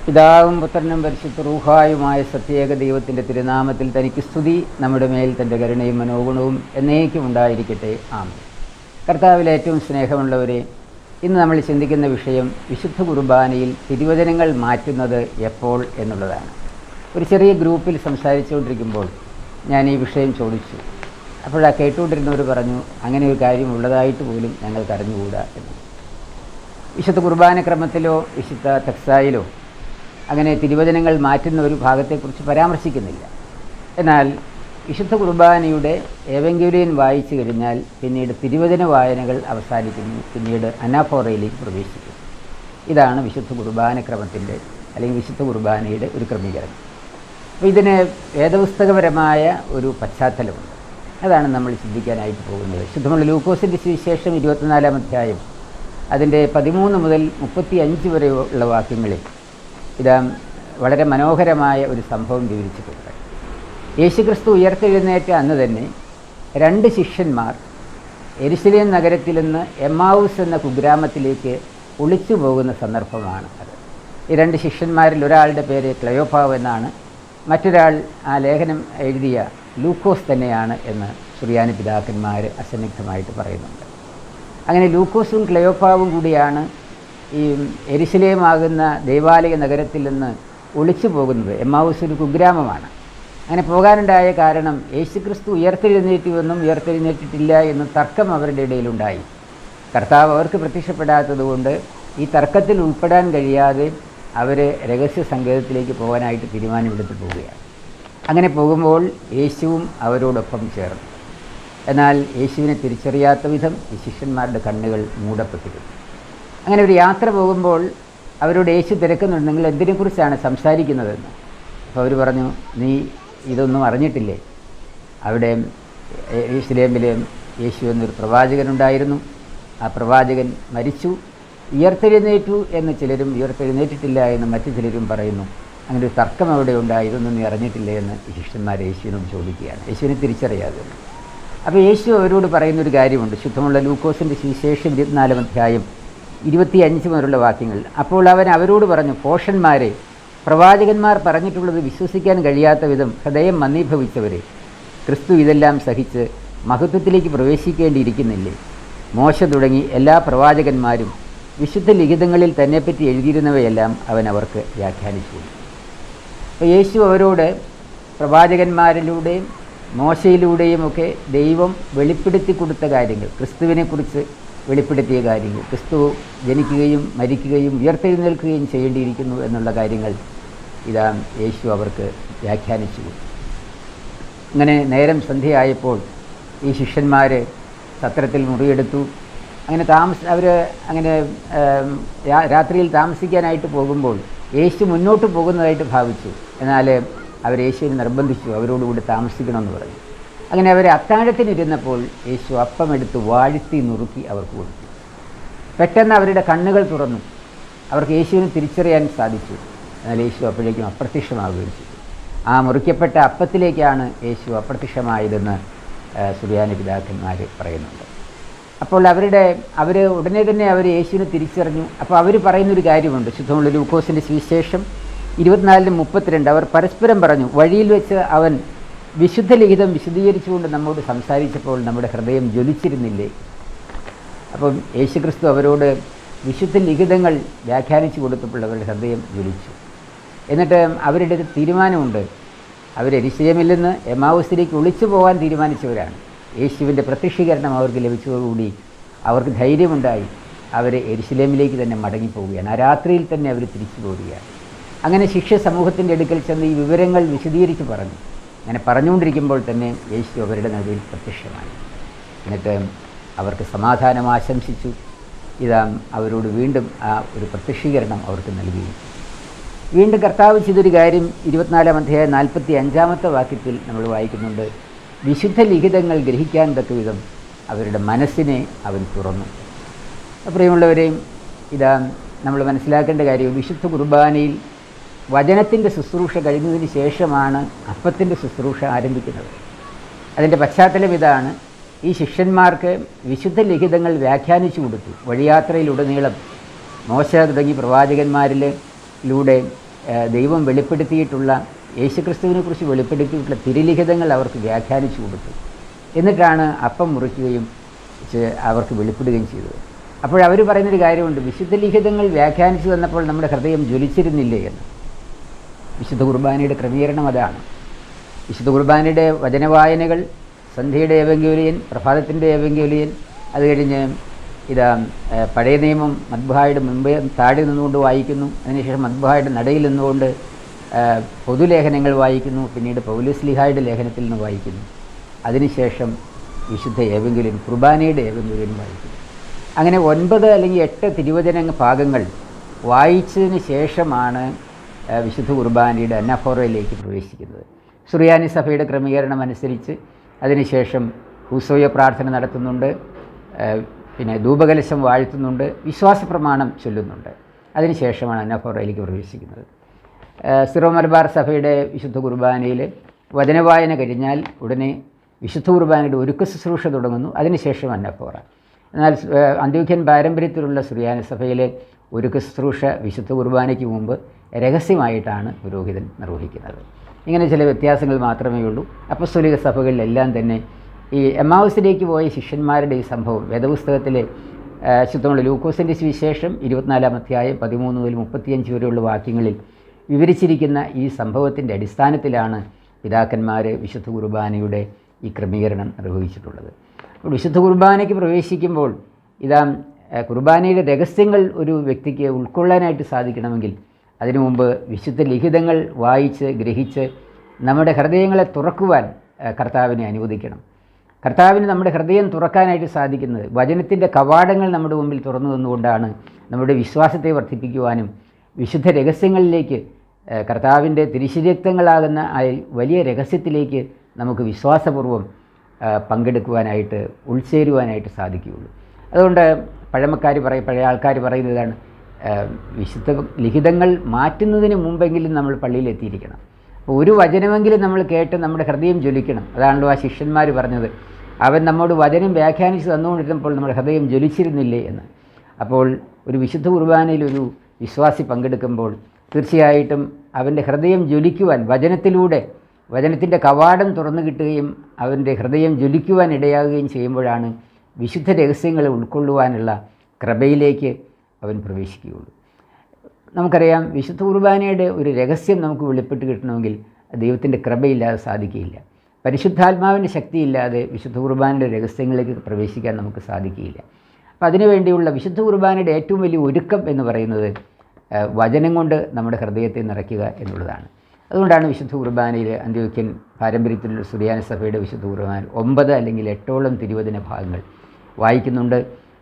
പിതാവും പുത്രനും പരിശുദ്ധ റൂഹായുമായ സത്യേക ദൈവത്തിൻ്റെ തിരുനാമത്തിൽ തനിക്ക് സ്തുതി, നമ്മുടെ മേൽ തൻ്റെ കരുണയും മനോഗുണവും എന്നേക്കും ഉണ്ടായിരിക്കട്ടെ. ആമേൻ. കർത്താവിൽ ഏറ്റവും സ്നേഹമുള്ളവരെ, ഇന്ന് നമ്മൾ ചിന്തിക്കുന്ന വിഷയം വിശുദ്ധ കുർബാനയിൽ തിരുവചനങ്ങൾ മാറ്റുന്നത് എപ്പോൾ എന്നുള്ളതാണ്. ഒരു ചെറിയ ഗ്രൂപ്പിൽ സംസാരിച്ചുകൊണ്ടിരിക്കുമ്പോൾ ഞാൻ ഈ വിഷയം ചോദിച്ചു. അപ്പോൾ ആ കേട്ടുകൊണ്ടിരുന്നവർ പറഞ്ഞു, അങ്ങനെ ഒരു കാര്യം ഉള്ളതായിട്ട് പോലും ഞങ്ങൾക്ക് അറിഞ്ഞുകൂടാ എന്ന്. വിശുദ്ധ കുർബാന ക്രമത്തിലോ വിശുദ്ധ തക്സായിലോ അങ്ങനെ തിരുവചനങ്ങൾ മാറ്റുന്ന ഒരു ഭാഗത്തെക്കുറിച്ച് പരാമർശിക്കുന്നില്ല. എന്നാൽ വിശുദ്ധ കുർബാനയുടെ ഏവെങ്കിലിയൻ വായിച്ചു കഴിഞ്ഞാൽ പിന്നീട് തിരുവചന വായനകൾ അവസാനിക്കുന്നു, പിന്നീട് അനാഫോറയിലേക്ക് പ്രവേശിക്കുന്നു. ഇതാണ് വിശുദ്ധ കുർബാന ക്രമത്തിൻ്റെ അല്ലെങ്കിൽ വിശുദ്ധ കുർബാനയുടെ ഒരു ക്രമീകരണം. അപ്പോൾ ഇതിന് വേദപുസ്തകപരമായ ഒരു പശ്ചാത്തലമുണ്ട്. അതാണ് നമ്മൾ ചിന്തിക്കാനായിട്ട് പോകുന്നത്. ശുദ്ധമുള്ള ലൂക്കോസിൻ്റെ സുവിശേഷം 24-ാം അധ്യായം അതിൻ്റെ 13 മുതൽ 35 വരെയുള്ള വാക്യങ്ങളിൽ ഇതാ വളരെ മനോഹരമായ ഒരു സംഭവം വിവരിച്ചിട്ടുണ്ട്. യേശുക്രിസ്തു ഉയർത്തെഴുന്നേറ്റ അന്ന് തന്നെ 2 ശിഷ്യന്മാർ യെരുശലേം നഗരത്തിൽ നിന്ന് എമ്മാവൂസ് എന്ന കുഗ്രാമത്തിലേക്ക് ഒളിച്ചു പോകുന്ന സന്ദർഭമാണ് അത്. ഈ 2 ശിഷ്യന്മാരിൽ ഒരാളുടെ പേര് ക്ലയോപ്പാവ് എന്നാണ്, മറ്റൊരാൾ ആ ലേഖനം എഴുതിയ ലൂക്കോസ് തന്നെയാണ് എന്ന് സുറിയാനി പിതാക്കന്മാർ അസന്നിഗ്ധമായിട്ട് പറയുന്നുണ്ട്. അങ്ങനെ ലൂക്കോസും ക്ലയോപ്പാവും കൂടിയാണ് ഈ യെരുശലേമാകുന്ന ദേവാലയ നഗരത്തിൽ നിന്ന് ഒളിച്ചു പോകുന്നത്. എമ്മാവൂസ് ഒരു കുഗ്രാമമാണ്. അങ്ങനെ പോകാനുണ്ടായ കാരണം യേശുക്രിസ്തു ഉയർത്തെഴുന്നേറ്റുവെന്നും ഉയർത്തെഴുന്നേറ്റിട്ടില്ല എന്നും തർക്കം അവരുടെ ഇടയിലുണ്ടായി. കർത്താവ് അവർക്ക് പ്രത്യക്ഷപ്പെടാത്തതുകൊണ്ട് ഈ തർക്കത്തിൽ ഉൾപ്പെടാൻ കഴിയാതെ അവർ രഹസ്യ സങ്കേതത്തിലേക്ക് പോകാനായിട്ട് തീരുമാനമെടുത്ത് പോവുകയാണ്. അങ്ങനെ പോകുമ്പോൾ യേശുവും അവരോടൊപ്പം ചേർന്നു. എന്നാൽ യേശുവിനെ തിരിച്ചറിയാത്ത വിധം ഈ ശിഷ്യന്മാരുടെ കണ്ണുകൾ മൂടപ്പെട്ടിരുന്നു. അങ്ങനെ ഒരു യാത്ര പോകുമ്പോൾ അവരോട് യേശു തിരക്കുന്നുണ്ട്, നിങ്ങൾ എന്തിനെക്കുറിച്ചാണ് സംസാരിക്കുന്നതെന്ന്. അപ്പോൾ അവർ പറഞ്ഞു, നീ ഇതൊന്നും അറിഞ്ഞിട്ടില്ലേ? അവിടെ യെരുശലേമിൽ യേശു എന്നൊരു പ്രവാചകനുണ്ടായിരുന്നു. ആ പ്രവാചകൻ മരിച്ചു, ഉയർത്തെഴുന്നേറ്റു എന്ന് ചിലരും ഉയർത്തെഴുന്നേറ്റിട്ടില്ല എന്ന് മറ്റു ചിലരും പറയുന്നു. അങ്ങനെ ഒരു തർക്കം അവിടെ ഉണ്ടായി. ഇതൊന്നും നീ അറിഞ്ഞിട്ടില്ലേ എന്ന് ഈ ശിഷ്യന്മാർ യേശുവിനോട് ചോദിക്കുകയാണ്, യേശുവിനെ തിരിച്ചറിയാതെ. അപ്പോൾ യേശു അവരോട് പറയുന്നൊരു കാര്യമുണ്ട്. ശുദ്ധമുള്ള ലൂക്കോസിൻ്റെ സുവിശേഷം 24-ാം അധ്യായം 25 മുതലുള്ള വാക്യങ്ങൾ. അപ്പോൾ അവൻ അവരോട് പറഞ്ഞു, ഭോഷന്മാരെ, പ്രവാചകന്മാർ പറഞ്ഞിട്ടുള്ളത് വിശ്വസിക്കാൻ കഴിയാത്ത വിധം ഹൃദയം മന്ദീഭവിച്ചവരെ, ക്രിസ്തു ഇതെല്ലാം സഹിച്ച് മഹത്വത്തിലേക്ക് പ്രവേശിക്കേണ്ടിയിരിക്കുന്നില്ലേ? മോശ തുടങ്ങി എല്ലാ പ്രവാചകന്മാരും വിശുദ്ധ ലിഖിതങ്ങളിൽ തന്നെപ്പറ്റി എഴുതിയിരുന്നവയെല്ലാം അവൻ അവർക്ക് വ്യാഖ്യാനിച്ചു. അപ്പോൾ യേശു അവരോട് പ്രവാചകന്മാരിലൂടെയും മോശയിലൂടെയും ഒക്കെ ദൈവം വെളിപ്പെടുത്തി കൊടുത്ത കാര്യങ്ങൾ, ക്രിസ്തുവിനെക്കുറിച്ച് വെളിപ്പെടുത്തിയ കാര്യങ്ങൾ, ക്രിസ്തു ജനിക്കുകയും മരിക്കുകയും ഉയർത്തെഴുന്നേൽക്കുകയും ചെയ്യേണ്ടിയിരിക്കുന്നു എന്നുള്ള കാര്യങ്ങൾ ഇതാ യേശു അവർക്ക് വ്യാഖ്യാനിച്ചു. അങ്ങനെ നേരം സന്ധ്യയായപ്പോൾ ഈ ശിഷ്യന്മാർ സത്രത്തിൽ മുറിയെടുത്തു. അങ്ങനെ അവർ അങ്ങനെ രാത്രിയിൽ താമസിക്കാനായിട്ട് പോകുമ്പോൾ യേശു മുന്നോട്ട് പോകുന്നതായിട്ട് ഭാവിച്ചു. എന്നാൽ അവർ യേശുവിനെ നിർബന്ധിച്ചു, അവരോടുകൂടി താമസിക്കണമെന്ന് പറഞ്ഞു. അങ്ങനെ അവർ അത്താഴത്തിനിരുന്നപ്പോൾ യേശു അപ്പമെടുത്ത് വാഴ്ത്തി നുറുക്കി അവർക്ക് കൊടുത്തു. പെട്ടെന്ന് അവരുടെ കണ്ണുകൾ തുറന്നു, അവർക്ക് യേശുവിനെ തിരിച്ചറിയാൻ സാധിച്ചു. എന്നാൽ യേശു അപ്പോഴേക്കും അപ്രത്യക്ഷമാവുകയും ചെയ്തു. ആ മുറിക്കപ്പെട്ട അപ്പത്തിലേക്കാണ് യേശു അപ്രത്യക്ഷമായതെന്ന് സുറിയാനി പിതാക്കന്മാർ പറയുന്നുണ്ട്. അപ്പോൾ അവർ ഉടനെ തന്നെ അവർ യേശുവിനെ തിരിച്ചറിഞ്ഞു. അപ്പോൾ അവർ പറയുന്നൊരു കാര്യമുണ്ട്. ശുദ്ധമുള്ള ലൂക്കോസിൻ്റെ സുവിശേഷം 24-32 അവർ പരസ്പരം പറഞ്ഞു, വഴിയിൽ വെച്ച് അവൻ വിശുദ്ധ ലിഖിതം വിശദീകരിച്ചുകൊണ്ട് നമ്മോട് സംസാരിച്ചപ്പോൾ നമ്മുടെ ഹൃദയം ജ്വലിച്ചിരുന്നില്ലേ? അപ്പം യേശുക്രിസ്തു അവരോട് വിശുദ്ധ ലിഖിതങ്ങൾ വ്യാഖ്യാനിച്ചു കൊടുത്തപ്പോൾ അവരുടെ ഹൃദയം ജ്വലിച്ചു. എന്നിട്ട് അവരുടെ ഒരു തീരുമാനമുണ്ട്. അവർ യെരുശലേമിൽ നിന്ന് എമ്മാവൂസിലേക്ക് ഒളിച്ചു പോകാൻ തീരുമാനിച്ചവരാണ്. യേശുവിൻ്റെ പ്രത്യക്ഷീകരണം അവർക്ക് ലഭിച്ചതോടുകൂടി അവർക്ക് ധൈര്യമുണ്ടായി. അവർ യെരുശലേമിലേക്ക് തന്നെ മടങ്ങിപ്പോവുകയാണ്. ആ രാത്രിയിൽ തന്നെ അവർ തിരിച്ചു പോവുകയാണ്. അങ്ങനെ ശിഷ്യ സമൂഹത്തിൻ്റെ അടുക്കൽ ചെന്ന് ഈ വിവരങ്ങൾ വിശദീകരിച്ച് പറഞ്ഞു. അങ്ങനെ പറഞ്ഞുകൊണ്ടിരിക്കുമ്പോൾ തന്നെ യേശു അവരുടെ നടുവിൽ പ്രത്യക്ഷമായി. എന്നിട്ട് അവർക്ക് സമാധാനം ആശംസിച്ചു. ഇതാ അവരോട് വീണ്ടും ആ ഒരു പ്രത്യക്ഷീകരണം അവർക്ക് നൽകുകയും. വീണ്ടും കർത്താവ് ചെയ്തൊരു കാര്യം 24-ാം അധ്യായം 45-ാമത്തെ വാക്യത്തിൽ നമ്മൾ വായിക്കുന്നുണ്ട്. വിശുദ്ധ ലിഖിതങ്ങൾ ഗ്രഹിക്കാൻ തക്ക വിധം അവരുടെ മനസ്സിനെ അവൻ തുറന്നു. പ്രിയമുള്ളവരെയും, ഇതാ നമ്മൾ മനസ്സിലാക്കേണ്ട കാര്യം, വിശുദ്ധ കുർബാനയിൽ വചനത്തിൻ്റെ ശുശ്രൂഷ കഴിഞ്ഞതിന് ശേഷമാണ് അപ്പത്തിൻ്റെ ശുശ്രൂഷ ആരംഭിക്കുന്നത്. അതിൻ്റെ പശ്ചാത്തലം ഇതാണ്. ഈ ശിഷ്യന്മാർക്ക് വിശുദ്ധ ലിഖിതങ്ങൾ വ്യാഖ്യാനിച്ചു കൊടുത്തു. വഴിയാത്രയിലുടനീളം മോശ തുടങ്ങി പ്രവാചകന്മാരിലൂടെ ദൈവം വെളിപ്പെടുത്തിയിട്ടുള്ള യേശുക്രിസ്തുവിനെക്കുറിച്ച് വെളിപ്പെടുത്തിയിട്ടുള്ള തിരുലിഖിതങ്ങൾ അവർക്ക് വ്യാഖ്യാനിച്ചു കൊടുത്തു. എന്നിട്ടാണ് അപ്പം മുറിക്കുകയും അവർക്ക് വെളിപ്പെടുകയും ചെയ്തത്. അപ്പോഴവർ പറയുന്നൊരു കാര്യമുണ്ട്, വിശുദ്ധ ലിഖിതങ്ങൾ വ്യാഖ്യാനിച്ചു തന്നപ്പോൾ നമ്മുടെ ഹൃദയം ജ്വലിച്ചിരുന്നില്ലേ എന്ന്. വിശുദ്ധ കുർബാനയുടെ ക്രമീകരണം അതാണ്. വിശുദ്ധ കുർബാനയുടെ വചനവായനകൾ, സന്ധ്യയുടെ ഏവങ്കേലിയൻ, പ്രഭാതത്തിൻ്റെ ഏവങ്കേലിയൻ, അത് കഴിഞ്ഞ് പഴയ നിയമം മദ്ബഹായുടെ മുമ്പേ താഴെ നിന്നുകൊണ്ട് വായിക്കുന്നു. അതിനുശേഷം മദ്ബഹായുടെ നടയിൽ നിന്നുകൊണ്ട് പൊതുലേഖനങ്ങൾ വായിക്കുന്നു. പിന്നീട് പൗലോസ്ലീഹായുടെ ലേഖനത്തിൽ നിന്ന് വായിക്കുന്നു. അതിനുശേഷം വിശുദ്ധ ഏവങ്കേലിയൻ, കുർബാനയുടെ ഏവങ്കേലിയൻ വായിക്കുന്നു. അങ്ങനെ 9 അല്ലെങ്കിൽ 8 തിരുവചന ഭാഗങ്ങൾ വായിച്ചതിന് ശേഷമാണ് വിശുദ്ധ കുർബാനയുടെ അന്നാഫോറയിലേക്ക് പ്രവേശിക്കുന്നത്. സുറിയാനി സഭയുടെ ക്രമീകരണം അനുസരിച്ച് അതിനുശേഷം ഹൂസോയ പ്രാർത്ഥന നടത്തുന്നുണ്ട്, പിന്നെ ധൂപകലശം വാഴ്ത്തുന്നുണ്ട്, വിശ്വാസ പ്രമാണം ചൊല്ലുന്നുണ്ട്. അതിനുശേഷമാണ് അന്നാഫോറയിലേക്ക് പ്രവേശിക്കുന്നത്. സിറോ മലബാർ സഭയുടെ വിശുദ്ധ കുർബാനയിൽ വചനവായന കഴിഞ്ഞാൽ ഉടനെ വിശുദ്ധ കുർബാനയുടെ ഒരുക്ക ശുശ്രൂഷ തുടങ്ങുന്നു. അതിനുശേഷം അന്നാഫോറ. എന്നാൽ അന്ത്യോക്യൻ പാരമ്പര്യത്തിലുള്ള സുറിയാനി സഭയിലെ ഒരുക്ക ശുശ്രൂഷ വിശുദ്ധ കുർബാനയ്ക്ക് മുമ്പ് രഹസ്യമായിട്ടാണ് പുരോഹിതൻ നിർവഹിക്കുന്നത്. ഇങ്ങനെ ചില വ്യത്യാസങ്ങൾ മാത്രമേ ഉള്ളൂ. അപ്പസ്തോലിക സഭകളിലെല്ലാം തന്നെ ഈ എമ്മാവുസിലേക്ക് പോയ ശിഷ്യന്മാരുടെ ഈ സംഭവം വേദപുസ്തകത്തിലെ ശുദ്ധമുള്ള ലൂക്കോസിൻ്റെ സുവിശേഷം 24-ാം അധ്യായം 13 മുതൽ 35 വരെയുള്ള വാക്യങ്ങളിൽ വിവരിച്ചിരിക്കുന്ന ഈ സംഭവത്തിൻ്റെ അടിസ്ഥാനത്തിലാണ് പിതാക്കന്മാർ വിശുദ്ധ കുർബാനയുടെ ഈ ക്രമീകരണം നിർവഹിച്ചിട്ടുള്ളത്. അപ്പോൾ വിശുദ്ധ കുർബാനയ്ക്ക് പ്രവേശിക്കുമ്പോൾ കുർബാനയുടെ രഹസ്യങ്ങൾ ഒരു വ്യക്തിക്ക് ഉൾക്കൊള്ളാനായിട്ട് സാധിക്കണമെങ്കിൽ അതിനു മുമ്പ് വിശുദ്ധ ലിഖിതങ്ങൾ വായിച്ച് ഗ്രഹിച്ച് നമ്മുടെ ഹൃദയങ്ങളെ തുറക്കുവാൻ കർത്താവിനെ അനുവദിക്കണം. കർത്താവിന് നമ്മുടെ ഹൃദയം തുറക്കാനായിട്ട് സാധിക്കുന്നത് വചനത്തിൻ്റെ കവാടങ്ങൾ നമ്മുടെ മുമ്പിൽ തുറന്നു തന്നുകൊണ്ടാണ്. നമ്മുടെ വിശ്വാസത്തെ വർദ്ധിപ്പിക്കുവാനും വിശുദ്ധ രഹസ്യങ്ങളിലേക്ക്, കർത്താവിൻ്റെ തിരുശരീരക്തങ്ങളാകുന്ന ആ വലിയ രഹസ്യത്തിലേക്ക് നമുക്ക് വിശ്വാസപൂർവ്വം പങ്കെടുക്കുവാനായിട്ട്, ഉൾച്ചേരുവാനായിട്ട് സാധിക്കുകയുള്ളൂ. അതുകൊണ്ട് പഴയ ആൾക്കാർ പറയുന്നതാണ്, വിശുദ്ധ ലിഖിതങ്ങൾ മാറ്റുന്നതിന് മുമ്പെങ്കിലും നമ്മൾ പള്ളിയിലെത്തിയിരിക്കണം. അപ്പോൾ ഒരു വചനമെങ്കിലും നമ്മൾ കേട്ട് നമ്മുടെ ഹൃദയം ജ്വലിക്കണം. അതാണല്ലോ ആ ശിഷ്യന്മാർ പറഞ്ഞത്, അവൻ നമ്മോട് വചനം വ്യാഖ്യാനിച്ച് തന്നുകൊണ്ടിരുന്നപ്പോൾ നമ്മുടെ ഹൃദയം ജ്വലിച്ചിരുന്നില്ലേ എന്ന്. അപ്പോൾ ഒരു വിശുദ്ധ കുർബാനയിൽ ഒരു വിശ്വാസി പങ്കെടുക്കുമ്പോൾ തീർച്ചയായിട്ടും അവൻ്റെ ഹൃദയം ജ്വലിക്കുവാൻ വചനത്തിൻ്റെ കവാടം തുറന്നു കിട്ടുകയും അവൻ്റെ ഹൃദയം ജ്വലിക്കുവാൻ ഇടയാകുകയും ചെയ്യുമ്പോഴാണ് വിശുദ്ധ രഹസ്യങ്ങളെ ഉൾക്കൊള്ളുവാനുള്ള കൃപയിലേക്ക് അവൻ പ്രവേശിക്കുകയുള്ളൂ. നമുക്കറിയാം, വിശുദ്ധ കുർബാനയുടെ ഒരു രഹസ്യം നമുക്ക് വെളിപ്പെട്ട് കിട്ടണമെങ്കിൽ ദൈവത്തിൻ്റെ കൃപയില്ലാതെ സാധിക്കുകയില്ല. പരിശുദ്ധാത്മാവിൻ്റെ ശക്തിയില്ലാതെ വിശുദ്ധ കുർബാനയുടെ രഹസ്യങ്ങളിലേക്ക് പ്രവേശിക്കാൻ നമുക്ക് സാധിക്കുകയില്ല. അപ്പോൾ അതിനുവേണ്ടിയുള്ള വിശുദ്ധ കുർബാനയുടെ ഏറ്റവും വലിയ ഒരുക്കം എന്ന് പറയുന്നത് വചനം കൊണ്ട് നമ്മുടെ ഹൃദയത്തെ നിറയ്ക്കുക എന്നുള്ളതാണ്. അതുകൊണ്ടാണ് വിശുദ്ധ കുർബാനയിൽ അന്ത്യോക്യൻ പാരമ്പര്യത്തിലുള്ള സുറിയാനി സഭയുടെ വിശുദ്ധ കുർബാന 9 അല്ലെങ്കിൽ 8ഓളം തിരുവചന ഭാഗങ്ങൾ വായിക്കുന്നുണ്ട്.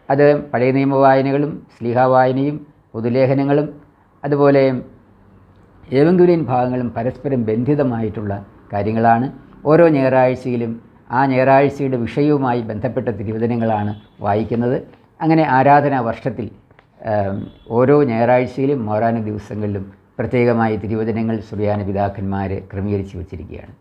അത് പഴയ നിയമ വായനകളും ശ്ലീഹാ വായനയും പൊതുലേഖനങ്ങളും അതുപോലെ ഏവങ്കേലിയൻ ഭാഗങ്ങളും പരസ്പരം ബന്ധിതമായിട്ടുള്ള കാര്യങ്ങളാണ്. ഓരോ ഞായറാഴ്ചയിലും ആ ഞായറാഴ്ചയുടെ വിഷയവുമായി ബന്ധപ്പെട്ട തിരുവചനങ്ങളാണ് വായിക്കുന്നത്. അങ്ങനെ ആരാധനാ വർഷത്തിൽ ഓരോ ഞായറാഴ്ചയിലും മോറാന ദിവസങ്ങളിലും പ്രത്യേകമായി തിരുവചനങ്ങൾ സുറിയാനി പിതാക്കന്മാർ ക്രമീകരിച്ച് വച്ചിരിക്കുകയാണ്.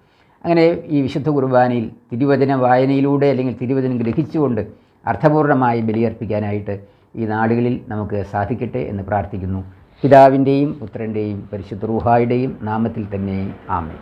അങ്ങനെ ഈ വിശുദ്ധ കുർബാനയിൽ തിരുവചന വായനയിലൂടെ അല്ലെങ്കിൽ തിരുവചനം ഗ്രഹിച്ചുകൊണ്ട് അർത്ഥപൂർണമായി ബലിയർപ്പിക്കാനായിട്ട് ഈ നാളുകളിൽ നമുക്ക് സാധിക്കട്ടെ എന്ന് പ്രാർത്ഥിക്കുന്നു. പിതാവിൻ്റെയും പുത്രൻ്റെയും പരിശുദ്ധ റൂഹായുടെയും നാമത്തിൽ തന്നെ ആമേൻ.